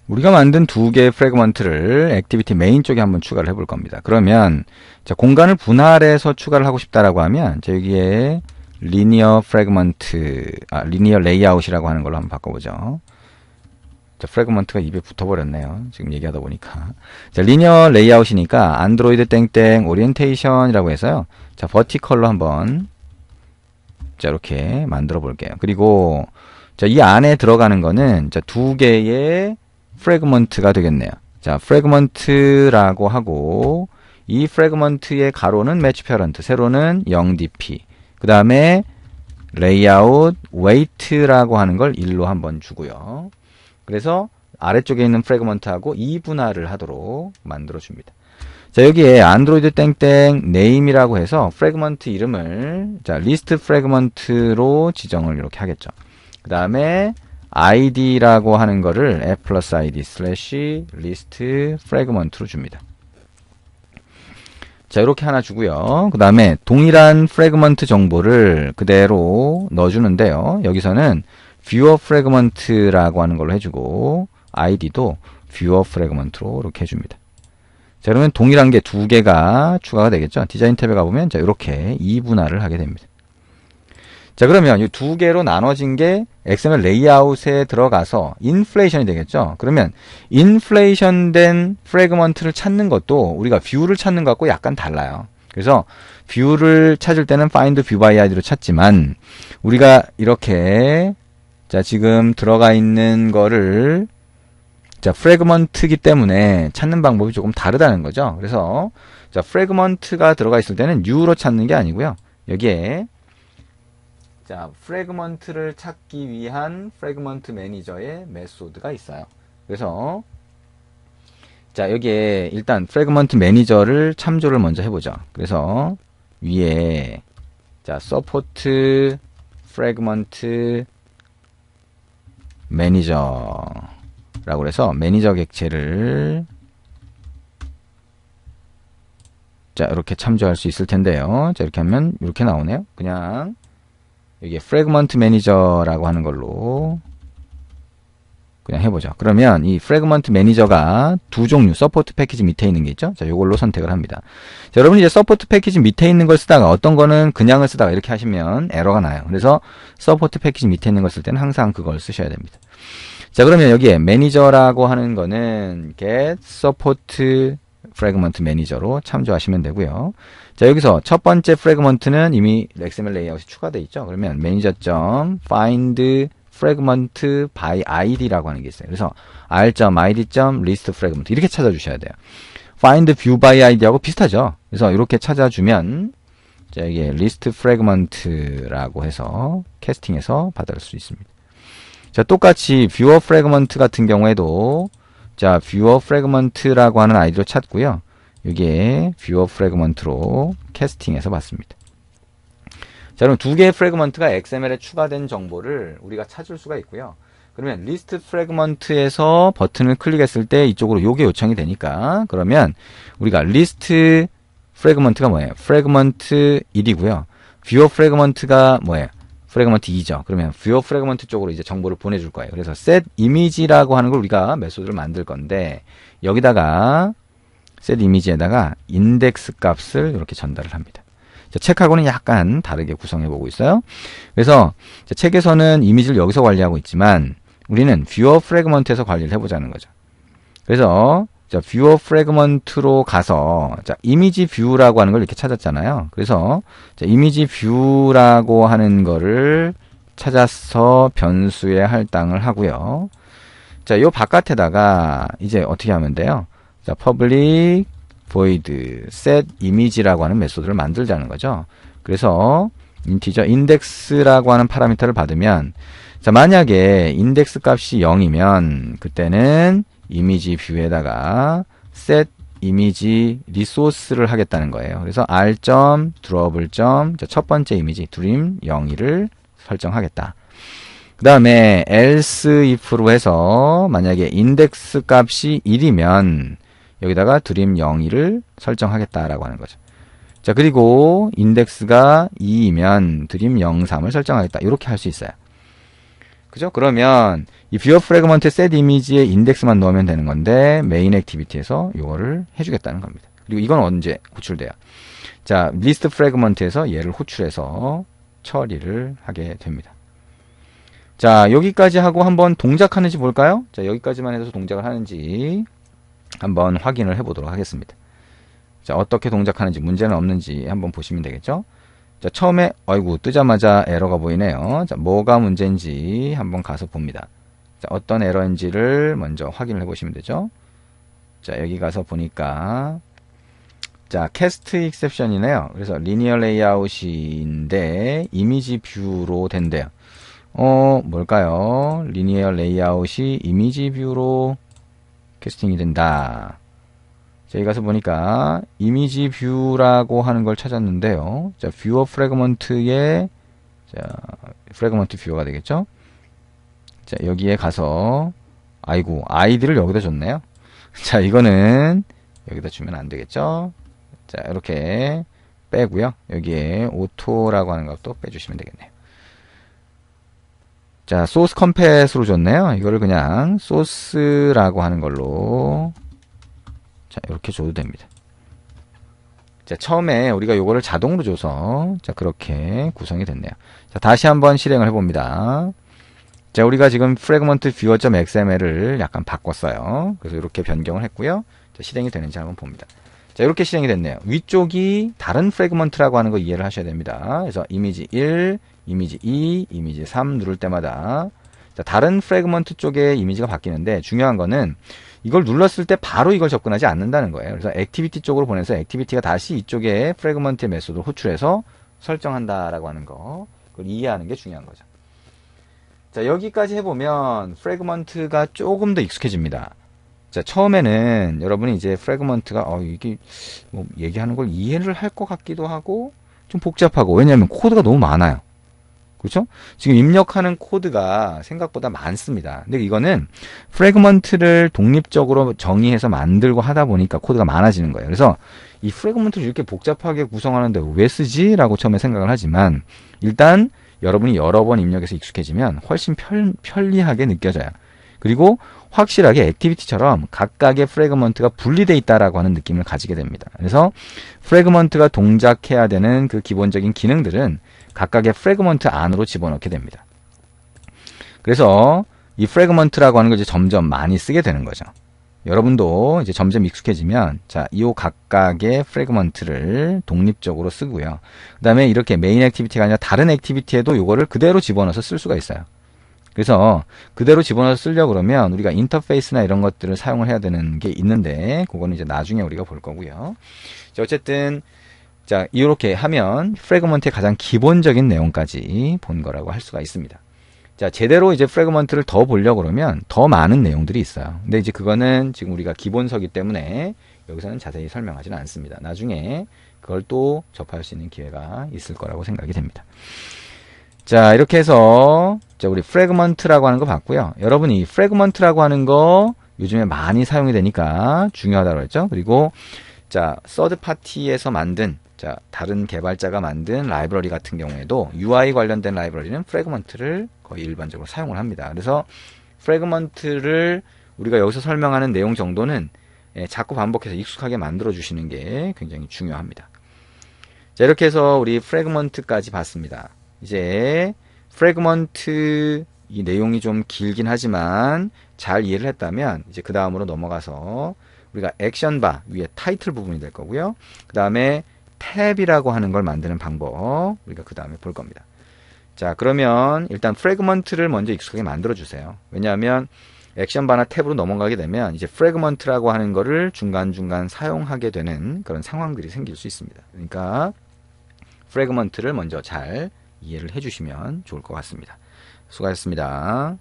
우리가 만든 두 개의 프래그먼트를 액티비티 메인 쪽에 한번 추가를 해볼 겁니다. 그러면 자, 공간을 분할해서 추가를 하고 싶다라고 하면 자, 여기에 리니어 프래그먼트, 리니어 레이아웃이라고 하는 걸로 한번 바꿔보죠. 자, 프래그먼트가 입에 붙어버렸네요. 지금 얘기하다 보니까. 자, 리니어 레이아웃이니까 안드로이드 땡땡 오리엔테이션이라고 해서요. 자, 버티컬로 한번 자, 이렇게 만들어 볼게요. 그리고 자, 이 안에 들어가는 거는 자, 두 개의 프래그먼트가 되겠네요. 자, 프래그먼트라고 하고 이 프래그먼트의 가로는 매치 페런트, 세로는 0dp. 그 다음에 레이아웃 웨이트라고 하는 걸 1로 한번 주고요. 그래서 아래쪽에 있는 프래그먼트하고 2분할을 하도록 만들어 줍니다. 자, 여기에 안드로이드 땡땡 네임이라고 해서 프래그먼트 이름을 자, 리스트 프래그먼트로 지정을 이렇게 하겠죠. 그 다음에 id라고 하는 거를 f 플러스 id 슬래시 리스트 프래그먼트로 줍니다. 자, 이렇게 하나 주고요. 그 다음에 동일한 프래그먼트 정보를 그대로 넣어주는데요. 여기서는 viewer fragment라고 하는 걸로 해주고 id도 viewer fragment로 이렇게 해줍니다. 자, 그러면 동일한 게 두 개가 추가가 되겠죠. 디자인 탭에 가보면 자, 이렇게 2분할을 하게 됩니다. 자, 그러면 이 두 개로 나눠진 게 XML 레이아웃에 들어가서 인플레이션이 되겠죠. 그러면 인플레이션 된 프래그먼트를 찾는 것도 우리가 뷰를 찾는 것과 약간 달라요. 그래서 뷰를 찾을 때는 find view by id로 찾지만 우리가 이렇게 자, 지금 들어가 있는 거를 자, 프래그먼트이기 때문에 찾는 방법이 조금 다르다는 거죠. 그래서 자, 프래그먼트가 들어가 있을 때는 new로 찾는 게 아니고요. 여기에 자, 프래그먼트를 찾기 위한 프래그먼트 매니저의 메소드가 있어요. 그래서 자, 여기에 일단 프래그먼트 매니저를 참조를 먼저 해보죠. 그래서 위에 자, 서포트 프래그먼트 매니저라고 해서 매니저 객체를 자, 이렇게 참조할 수 있을 텐데요. 자, 이렇게 하면 이렇게 나오네요. 그냥 여기에 프래그먼트 매니저라고 하는 걸로 그냥 해보죠. 그러면 이 프래그먼트 매니저가 두 종류, 서포트 패키지 밑에 있는 게 있죠. 자, 요걸로 선택을 합니다. 자, 여러분이 이제 서포트 패키지 밑에 있는 걸 쓰다가 어떤 거는 그냥을 쓰다가 이렇게 하시면 에러가 나요. 그래서 서포트 패키지 밑에 있는 걸 쓸 때는 항상 그걸 쓰셔야 됩니다. 자, 그러면 여기에 매니저라고 하는 거는 get support fragment 매니저로 참조하시면 되고요. 자, 여기서 첫 번째 프래그먼트는 이미 XML 레이아웃이 추가되어 있죠. 그러면 manager.find fragment by id라고 하는 게 있어요. 그래서 r.id.list fragment 이렇게 찾아주셔야 돼요. find view by id하고 비슷하죠. 그래서 이렇게 찾아주면 자, 이게 list fragment라고 해서 캐스팅해서 받을 수 있습니다. 자, 똑같이 viewer fragment 같은 경우에도 자, viewer fragment라고 하는 아이디로 찾고요. 여기에 viewer fragment로 캐스팅해서 받습니다. 자, 그럼 두 개의 프래그먼트가 XML에 추가된 정보를 우리가 찾을 수가 있고요. 그러면 리스트 프래그먼트에서 버튼을 클릭했을 때 이쪽으로 요게 요청이 되니까 그러면 우리가 리스트 프래그먼트가 뭐예요? 프래그먼트 1이고요. viewer 프래그먼트가 뭐예요? 프래그먼트 2죠. 그러면 viewer 프래그먼트 쪽으로 이제 정보를 보내줄 거예요. 그래서 set image라고 하는 걸 우리가 메소드를 만들 건데 여기다가 set image에다가 인덱스 값을 이렇게 전달을 합니다. 자, 책하고는 약간 다르게 구성해 보고 있어요. 그래서 자, 책에서는 이미지를 여기서 관리하고 있지만 우리는 viewer fragment에서 관리를 해보자는 거죠. 그래서 자, viewer fragment로 가서 자, 이미지 view라고 하는 걸 이렇게 찾았잖아요. 그래서 자, 이미지 view라고 하는 거를 찾아서 변수에 할당을 하고요. 자, 요 바깥에다가 이제 어떻게 하면 돼요? 자, public void set image라고 하는 메소드를 만들자는 거죠. 그래서 인티저 index라고 하는 파라미터를 받으면 자, 만약에 인덱스 값이 0이면 그때는 이미지 뷰에다가 set 이미지 리소스를 하겠다는 거예요. 그래서 r.drawable. 첫 번째 이미지 dream 0을 설정하겠다. 그 다음에 else if로 해서 만약에 인덱스 값이 1이면 여기다가 dream 0을 설정하겠다라고 하는 거죠. 자, 그리고 인덱스가 2이면 dream 03을 설정하겠다. 이렇게 할 수 있어요. 그죠? 그러면 이 view fragment set image의 인덱스만 넣으면 되는 건데 메인 액티비티에서 이거를 해주겠다는 겁니다. 그리고 이건 언제 호출돼요? 자, list fragment에서 얘를 호출해서 처리를 하게 됩니다. 자, 여기까지 하고 한번 동작하는지 볼까요? 자, 여기까지만 해서 동작을 하는지 한번 확인을 해보도록 하겠습니다. 자, 어떻게 동작하는지 문제는 없는지 한번 보시면 되겠죠? 자, 처음에 아이고 뜨자마자 에러가 보이네요. 자, 뭐가 문제인지 한번 가서 봅니다. 자, 어떤 에러인지를 먼저 확인을 해보시면 되죠. 자, 여기 가서 보니까 자, 캐스트 익셉션이네요. 그래서 리니어 레이아웃인데 이미지 뷰로 된대요. 뭘까요? 리니어 레이아웃이 이미지 뷰로 캐스팅이 된다. 자, 여기 가서 보니까 이미지 뷰라고 하는 걸 찾았는데요. 자, 뷰어 프래그먼트의 자, 프래그먼트 뷰어가 되겠죠? 자, 여기에 가서 아이고, 아이디를 여기다 줬네요. 자, 이거는 여기다 주면 안 되겠죠? 자, 이렇게 빼고요. 여기에 오토라고 하는 것도 빼주시면 되겠네요. 자, 소스 컴팻으로 줬네요. 이거를 그냥 소스라고 하는 걸로 자, 이렇게 줘도 됩니다. 자, 처음에 우리가 요거를 자동으로 줘서 자, 그렇게 구성이 됐네요. 자, 다시 한번 실행을 해봅니다. 자, 우리가 지금 fragment viewer.xml을 약간 바꿨어요. 그래서 이렇게 변경을 했고요. 자, 실행이 되는지 한번 봅니다. 자, 이렇게 실행이 됐네요. 위쪽이 다른 fragment라고 하는 거 이해를 하셔야 됩니다. 그래서 이미지 1, 이미지 2, 이미지 3 누를 때마다 자, 다른 fragment 쪽에 이미지가 바뀌는데 중요한 거는 이걸 눌렀을 때 바로 이걸 접근하지 않는다는 거예요. 그래서 액티비티 쪽으로 보내서 액티비티가 다시 이쪽에 프래그먼트의 메소드를 호출해서 설정한다라고 하는 거. 그걸 이해하는 게 중요한 거죠. 자, 여기까지 해보면 프래그먼트가 조금 더 익숙해집니다. 자, 처음에는 여러분이 이제 프래그먼트가 이게 뭐 얘기하는 걸 이해를 할 것 같기도 하고 좀 복잡하고 왜냐하면 코드가 너무 많아요. 그렇죠? 지금 입력하는 코드가 생각보다 많습니다. 근데 이거는 프래그먼트를 독립적으로 정의해서 만들고 하다 보니까 코드가 많아지는 거예요. 그래서 이 프래그먼트를 이렇게 복잡하게 구성하는데 왜 쓰지? 라고 처음에 생각을 하지만 일단 여러분이 여러 번 입력해서 익숙해지면 훨씬 편리하게 느껴져요. 그리고 확실하게 액티비티처럼 각각의 프래그먼트가 분리되어 있다라고 하는 느낌을 가지게 됩니다. 그래서 프래그먼트가 동작해야 되는 그 기본적인 기능들은 각각의 프래그먼트 안으로 집어넣게 됩니다. 그래서 이 프래그먼트라고 하는 걸 이제 점점 많이 쓰게 되는 거죠. 여러분도 이제 점점 익숙해지면 자, 이 각각의 프래그먼트를 독립적으로 쓰고요. 그 다음에 이렇게 메인 액티비티가 아니라 다른 액티비티에도 이거를 그대로 집어넣어서 쓸 수가 있어요. 그래서 그대로 집어넣어서 쓰려고 그러면 우리가 인터페이스나 이런 것들을 사용을 해야 되는 게 있는데 그거는 이제 나중에 우리가 볼 거고요. 자, 어쨌든 자, 이렇게 하면 프래그먼트의 가장 기본적인 내용까지 본 거라고 할 수가 있습니다. 자, 제대로 이제 프래그먼트를 더 보려고 그러면 더 많은 내용들이 있어요. 근데 이제 그거는 지금 우리가 기본서기 때문에 여기서는 자세히 설명하지는 않습니다. 나중에 그걸 또 접할 수 있는 기회가 있을 거라고 생각이 됩니다. 자, 이렇게 해서 자, 우리 프래그먼트라고 하는 거 봤고요. 여러분이 프래그먼트라고 하는 거 요즘에 많이 사용이 되니까 중요하다고 했죠. 그리고 자, 서드 파티에서 만든 자, 다른 개발자가 만든 라이브러리 같은 경우에도 UI 관련된 라이브러리는 프래그먼트를 거의 일반적으로 사용을 합니다. 그래서 프래그먼트를 우리가 여기서 설명하는 내용 정도는 자꾸 반복해서 익숙하게 만들어 주시는 게 굉장히 중요합니다. 자, 이렇게 해서 우리 프래그먼트까지 봤습니다. 이제 프래그먼트 이 내용이 좀 길긴 하지만 잘 이해를 했다면 이제 그 다음으로 넘어가서 우리가 액션바 위에 타이틀 부분이 될 거고요. 그 다음에 탭이라고 하는 걸 만드는 방법 우리가 그 다음에 볼 겁니다. 자, 그러면 일단 프래그먼트를 먼저 익숙하게 만들어 주세요. 왜냐하면 액션바나 탭으로 넘어가게 되면 이제 프래그먼트라고 하는 거를 중간중간 사용하게 되는 그런 상황들이 생길 수 있습니다. 그러니까 프래그먼트를 먼저 잘 이해를 해주시면 좋을 것 같습니다. 수고하셨습니다.